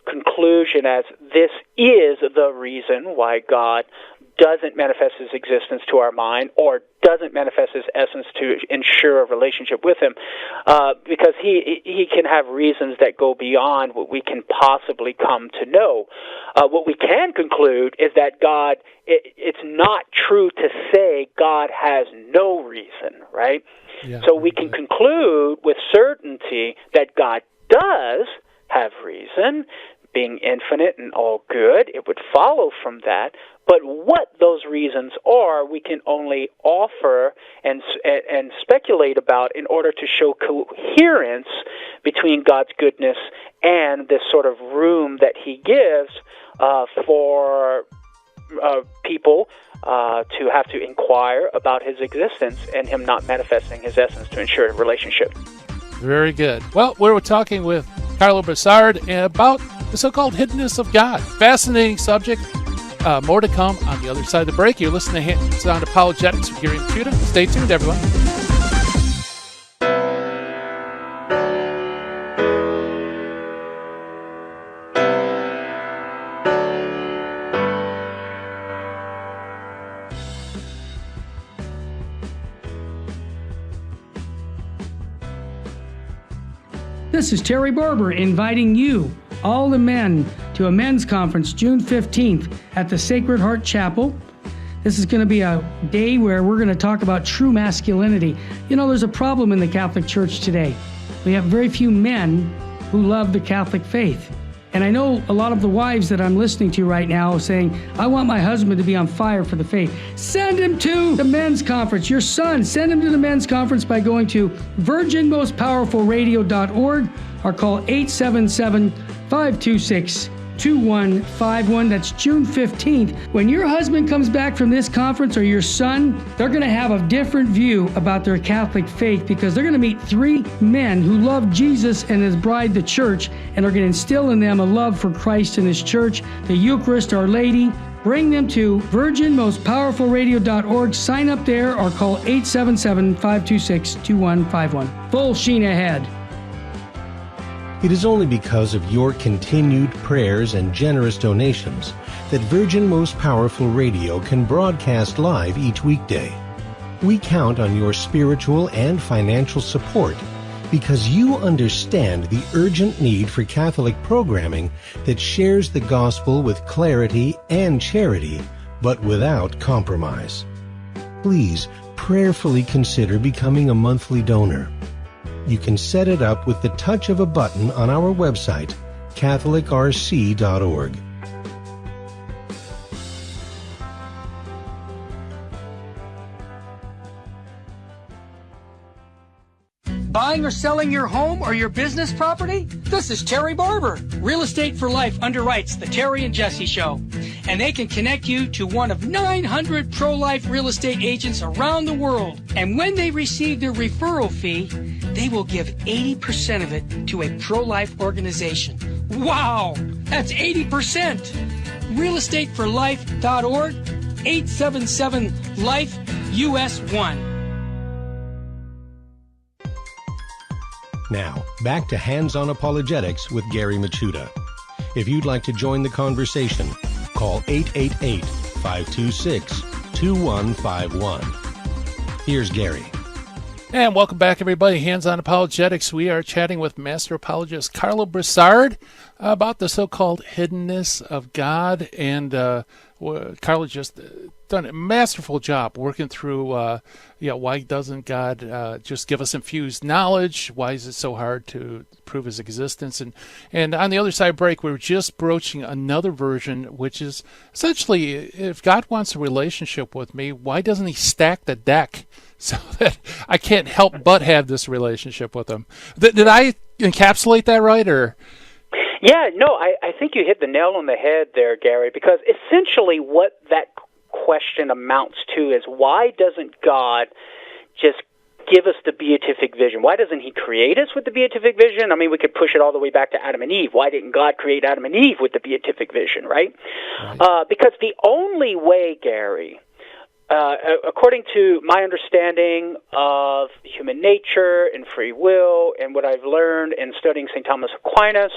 conclusion as this is the reason why God doesn't manifest his existence to our mind or doesn't manifest his essence to ensure a relationship with him, because he can have reasons that go beyond what we can possibly come to know. What we can conclude is that God, it's not true to say God has no reason, right? Yeah, so we can conclude with certainty that God does have reason, being infinite and all good. It would follow from that. But what those reasons are, we can only offer and speculate about in order to show coherence between God's goodness and this sort of room that he gives for people to have to inquire about his existence and him not manifesting his essence to ensure a relationship. Very good. Well, we're talking with Karlo Broussard about the so-called hiddenness of God. Fascinating subject. More to come on the other side of the break. You're listening to Hands On Apologetics with Gary Machuda. Stay tuned, everyone. This is Terry Barber inviting you, all the men, to a men's conference June 15th at the Sacred Heart Chapel. This is going to be a day where we're going to talk about true masculinity. There's a problem in the Catholic Church today. We have very few men who love the Catholic faith. And I know a lot of the wives that I'm listening to right now saying, I want my husband to be on fire for the faith. Send him to the men's conference. Your son, send him to the men's conference by going to virginmostpowerfulradio.org or call 877-526 2151. That's June 15th. When your husband comes back from this conference, or your son, they're going to have a different view about their Catholic faith, because they're going to meet three men who love Jesus and his bride, the church, and are going to instill in them a love for Christ and his church, the Eucharist, Our Lady. Bring them to virginmostpowerfulradio.org. Sign up there or call 877-526-2151. Full sheen ahead. It is only because of your continued prayers and generous donations that Virgin Most Powerful Radio can broadcast live each weekday. We count on your spiritual and financial support because you understand the urgent need for Catholic programming that shares the gospel with clarity and charity, but without compromise. Please prayerfully consider becoming a monthly donor. You can set it up with the touch of a button on our website, catholicrc.org. Buying or selling your home or your business property? This is Terry Barber. Real Estate for Life underwrites the Terry and Jesse Show. And they can connect you to one of 900 pro-life real estate agents around the world. And when they receive their referral fee, they will give 80% of it to a pro-life organization. Wow! That's 80%! realestateforlife.org, 877-LIFE-US1. Now, back to Hands-On Apologetics with Gary Machuda. If you'd like to join the conversation, call 888-526-2151. Here's Gary. And welcome back, everybody. Hands-On Apologetics. We are chatting with Master Apologist Karlo Broussard about the so-called hiddenness of God. And Karlo just done a masterful job working through, why doesn't God just give us infused knowledge? Why is it so hard to prove his existence? And on the other side break, we were just broaching another version, which is essentially, if God wants a relationship with me, why doesn't he stack the deck so that I can't help but have this relationship with him? Did I encapsulate that right, or? Yeah, no, I think you hit the nail on the head there, Gary, because essentially what that question amounts to is, why doesn't God just give us the beatific vision? Why doesn't he create us with the beatific vision? I mean, we could push it all the way back to Adam and Eve. Why didn't God create Adam and Eve with the beatific vision, right? Because the only way, Gary, according to my understanding of human nature and free will and what I've learned in studying St. Thomas Aquinas,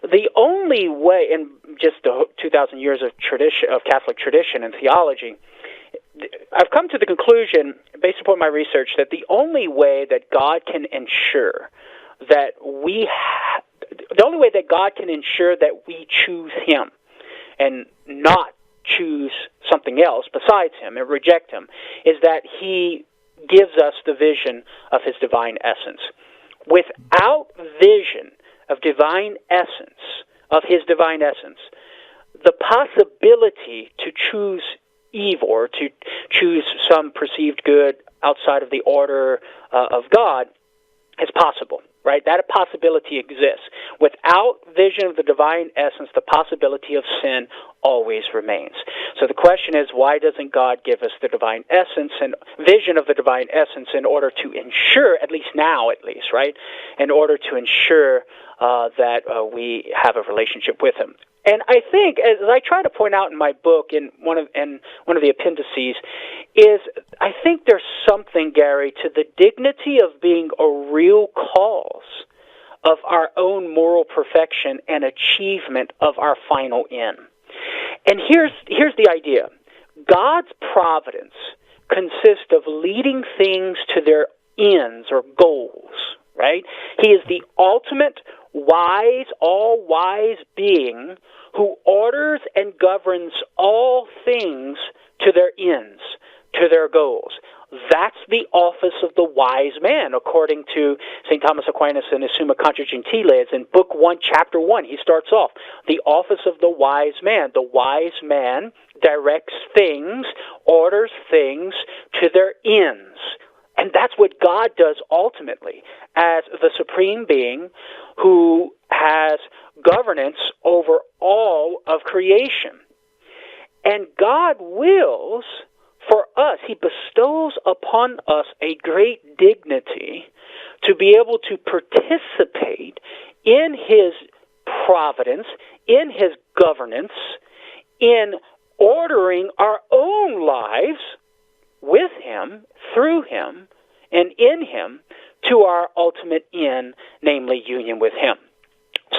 the only way, in just the 2,000 years of tradition, of Catholic tradition and theology, I've come to the conclusion, based upon my research, that the only way that God can ensure that we choose him and not choose something else besides him and reject him, is that he gives us the vision of his divine essence. Without vision of divine essence, of his divine essence, the possibility to choose evil or to choose some perceived good outside of the order of God is possible, right? That possibility exists. Without vision of the divine essence, the possibility of sin always remains. So the question is, why doesn't God give us the divine essence and vision of the divine essence in order to ensure, at least now, right? In order to ensure that we have a relationship with him. And I think, as I try to point out in my book, in one of the appendices, is I think there's something, Gary, to the dignity of being a real cause of our own moral perfection and achievement of our final end. And here's the idea. God's providence consists of leading things to their ends or goals, right? He is the ultimate wise, all-wise being who orders and governs all things to their ends, to their goals. That's the office of the wise man, according to St. Thomas Aquinas in his Summa Contra Gentile. It's in Book 1, Chapter 1. He starts off, the office of the wise man. The wise man directs things, orders things to their ends. And that's what God does ultimately as the supreme being who has governance over all of creation. And God wills for us, he bestows upon us a great dignity to be able to participate in his providence, in his governance, in ordering our own lives with him, through him, and in him to our ultimate end, namely union with him.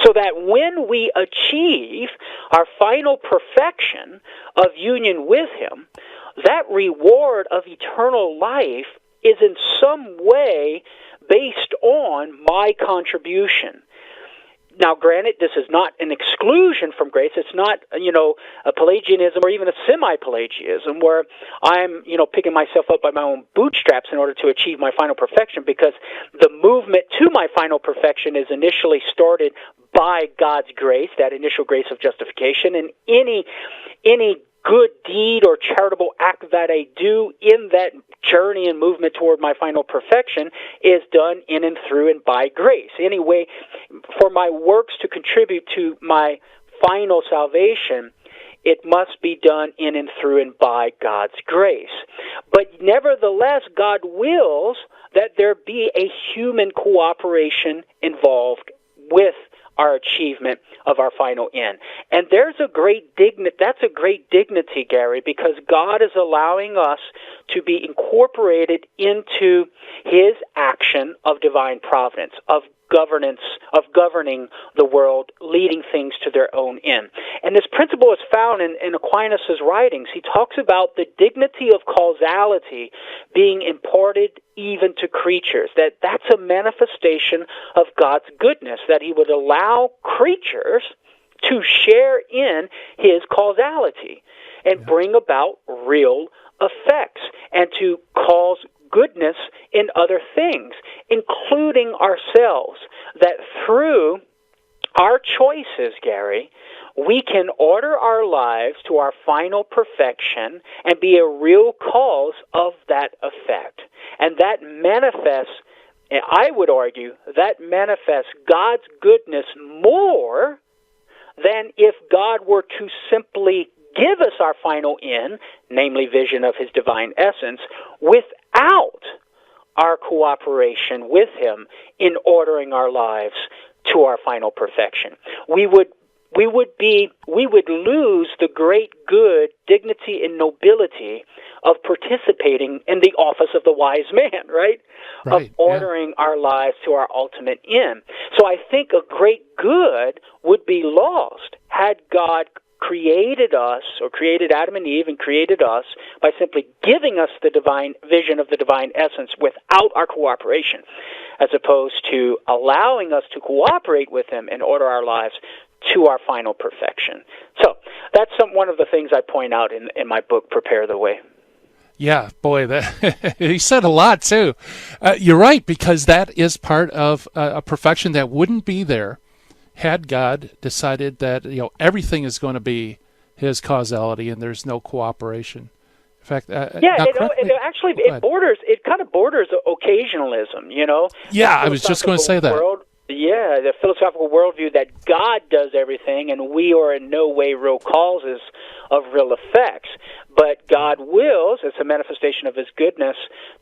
So that when we achieve our final perfection of union with him, that reward of eternal life is in some way based on my contribution. Now, granted, this is not an exclusion from grace. It's not, a Pelagianism or even a semi-Pelagianism where I'm, picking myself up by my own bootstraps in order to achieve my final perfection, because the movement to my final perfection is initially started by God's grace, that initial grace of justification, and any good deed or charitable act that I do in that journey and movement toward my final perfection is done in and through and by grace. Anyway, for my works to contribute to my final salvation, it must be done in and through and by God's grace. But nevertheless, God wills that there be a human cooperation involved with our achievement of our final end. And that's a great dignity, Gary, because God is allowing us to be incorporated into his action of divine providence, of governance, of governing the world, leading things to their own end. And this principle is found in Aquinas' writings. He talks about the dignity of causality being imparted even to creatures, that's a manifestation of God's goodness, that he would allow creatures to share in his causality and bring about real effects and to cause goodness in other things, including ourselves, that through our choices, Gary, we can order our lives to our final perfection and be a real cause of that effect. And that manifests, I would argue, that manifests God's goodness more than if God were to simply give us our final end, namely vision of his divine essence, without our cooperation with him in ordering our lives to our final perfection. We would lose the great good, dignity, and nobility of participating in the office of the wise man, right? Of ordering our lives to our ultimate end. So I think a great good would be lost had God created us, or created Adam and Eve and created us by simply giving us the divine vision of the divine essence without our cooperation, as opposed to allowing us to cooperate with him and order our lives to our final perfection. So that's one of the things I point out in my book, Prepare the Way. Yeah, boy, that he said a lot too. You're right, because that is part of a perfection that wouldn't be there had God decided that everything is going to be his causality and there's no cooperation. In fact, it kind of borders occasionalism. Yeah, I was just going to say that. Yeah, the philosophical worldview that God does everything and we are in no way real causes of real effects. But God wills, as a manifestation of his goodness,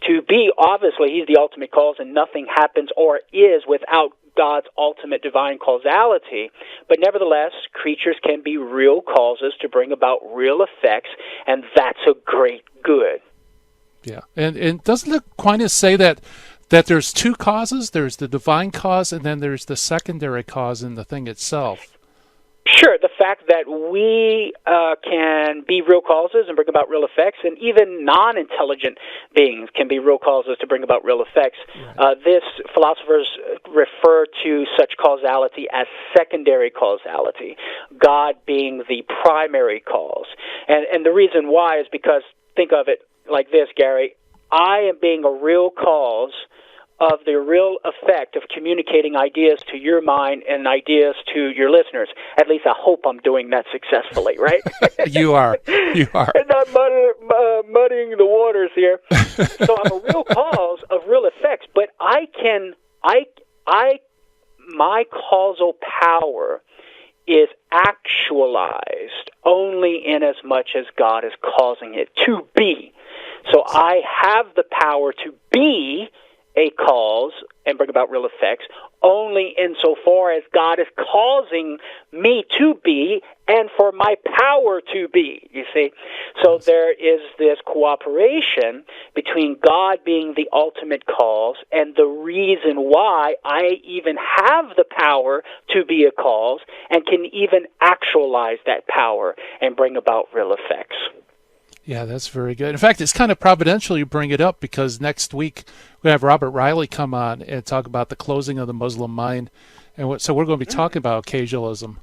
to be, obviously, he's the ultimate cause and nothing happens or is without God's ultimate divine causality. But nevertheless, creatures can be real causes to bring about real effects, and that's a great good. Yeah, and doesn't Aquinas say that there's two causes? There's the divine cause, and then there's the secondary cause in the thing itself. Sure, the fact that we can be real causes and bring about real effects, and even non-intelligent beings can be real causes to bring about real effects. Right. Philosophers refer to such causality as secondary causality, God being the primary cause. And the reason why is because, think of it like this, Gary, I am being a real cause of the real effect of communicating ideas to your mind and ideas to your listeners. At least I hope I'm doing that successfully, right? You are. And I'm muddying the waters here. So I'm a real cause of real effects, but my causal power is actualized only in as much as God is causing it to be. So I have the power to be a cause and bring about real effects only insofar as God is causing me to be and for my power to be, you see. So there is this cooperation between God being the ultimate cause and the reason why I even have the power to be a cause and can even actualize that power and bring about real effects. Yeah, that's very good. In fact, it's kind of providential you bring it up, because next week we have Robert Riley come on and talk about the closing of the Muslim mind. And so we're going to be talking about occasionalism.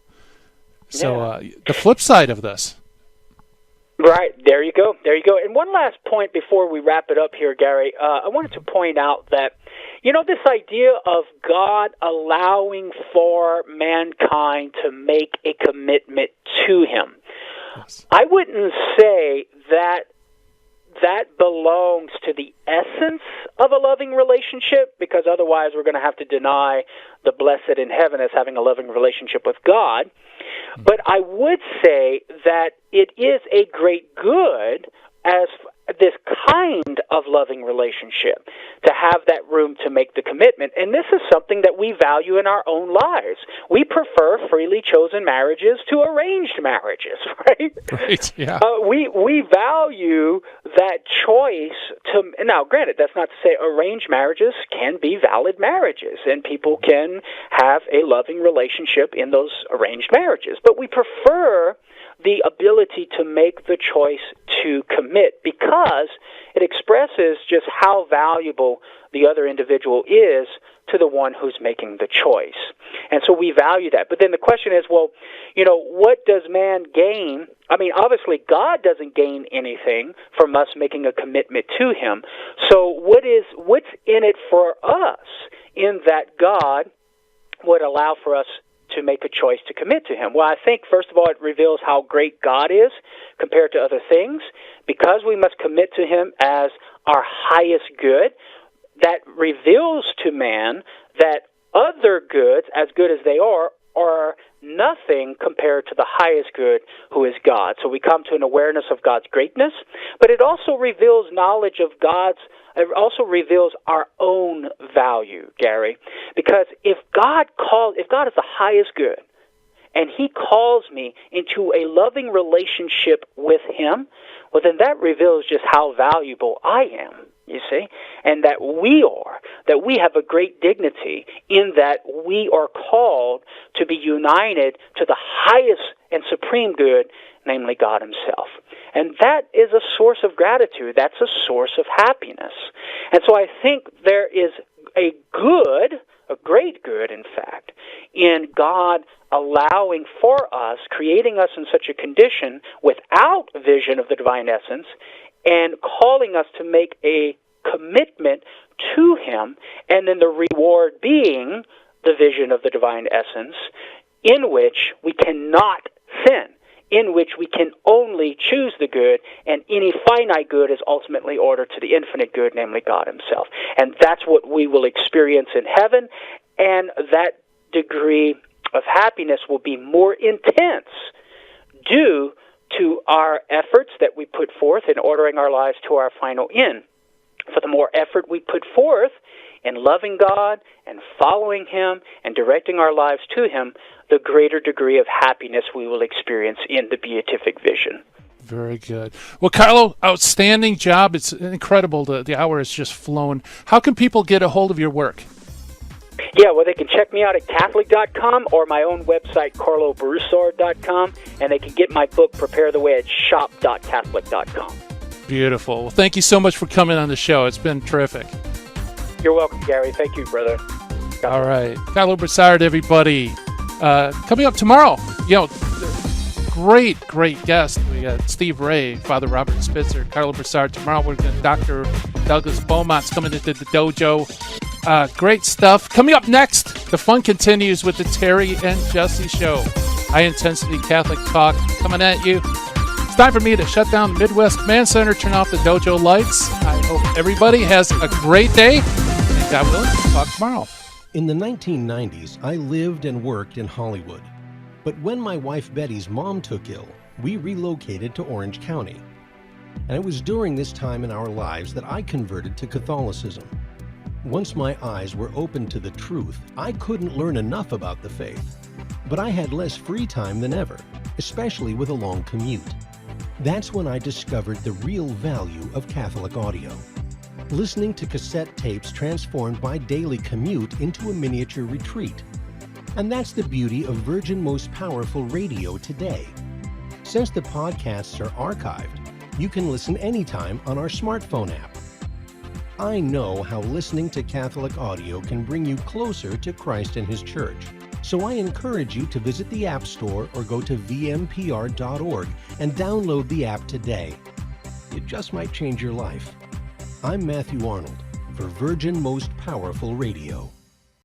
So the flip side of this. Right, there you go. And one last point before we wrap it up here, Gary. I wanted to point out that, this idea of God allowing for mankind to make a commitment to him. Yes. I wouldn't say that belongs to the essence of a loving relationship, because otherwise we're going to have to deny the blessed in heaven as having a loving relationship with God. But I would say that it is a great good as this kind of loving relationship, to have that room to make the commitment. And this is something that we value in our own lives. We prefer freely chosen marriages to arranged marriages, right? Right, yeah. We value that choice to... Now, granted, that's not to say arranged marriages can be valid marriages, and people can have a loving relationship in those arranged marriages. But we prefer the ability to make the choice to commit, because it expresses just how valuable the other individual is to the one who's making the choice. And so we value that. But then the question is, well, what does man gain? I mean, obviously God doesn't gain anything from us making a commitment to him. So what's in it for us in that God would allow for us to make a choice to commit to him? Well, I think, first of all, it reveals how great God is compared to other things. Because we must commit to him as our highest good, that reveals to man that other goods, as good as they are nothing compared to the highest good, who is God. So we come to an awareness of God's greatness, but it also reveals knowledge of it also reveals our own value, Gary. Because if God is the highest good, and he calls me into a loving relationship with him, well, then that reveals just how valuable I am, you see, and that we have a great dignity in that we are called to be united to the highest and supreme good, namely God himself. And that is a source of gratitude. That's a source of happiness. And so I think there is a great good, in fact, in God allowing for us, creating us in such a condition without vision of the divine essence, and calling us to make a commitment to him, and then the reward being the vision of the divine essence, in which we cannot sin, in which we can only choose the good, and any finite good is ultimately ordered to the infinite good, namely God himself. And that's what we will experience in heaven, and that degree of happiness will be more intense due to our efforts that we put forth in ordering our lives to our final end. For the more effort we put forth in loving God and following him and directing our lives to him, the greater degree of happiness we will experience in the beatific vision. Very good. Well, Karlo, outstanding job. It's incredible. The hour has just flown. How can people get a hold of your work? Yeah, well, they can check me out at Catholic.com or my own website, KarloBroussard.com, and they can get my book, Prepare the Way, at shop.Catholic.com. Beautiful. Well, thank you so much for coming on the show. It's been terrific. You're welcome, Gary. Thank you, brother. All right. Karlo Broussard, everybody. Coming up tomorrow, great guest. We got Steve Ray, Father Robert Spitzer, Karlo Broussard. Tomorrow we're going to Dr. Douglas Beaumont's coming into the dojo. Great stuff. Coming up next, the fun continues with the Terry and Jesse Show. High intensity Catholic talk coming at you. It's time for me to shut down the Midwest Command Center, turn off the dojo lights. I hope everybody has a great day. And God willing, we'll talk tomorrow. In the 1990s, I lived and worked in Hollywood. But when my wife Betty's mom took ill, we relocated to Orange County. And it was during this time in our lives that I converted to Catholicism. Once my eyes were opened to the truth, I couldn't learn enough about the faith. But I had less free time than ever, especially with a long commute. That's when I discovered the real value of Catholic audio. Listening to cassette tapes transformed my daily commute into a miniature retreat. And that's the beauty of Virgin Most Powerful Radio today. Since the podcasts are archived, you can listen anytime on our smartphone app. I know how listening to Catholic audio can bring you closer to Christ and His Church. So I encourage you to visit the App Store or go to vmpr.org and download the app today. It just might change your life. I'm Matthew Arnold for Virgin Most Powerful Radio.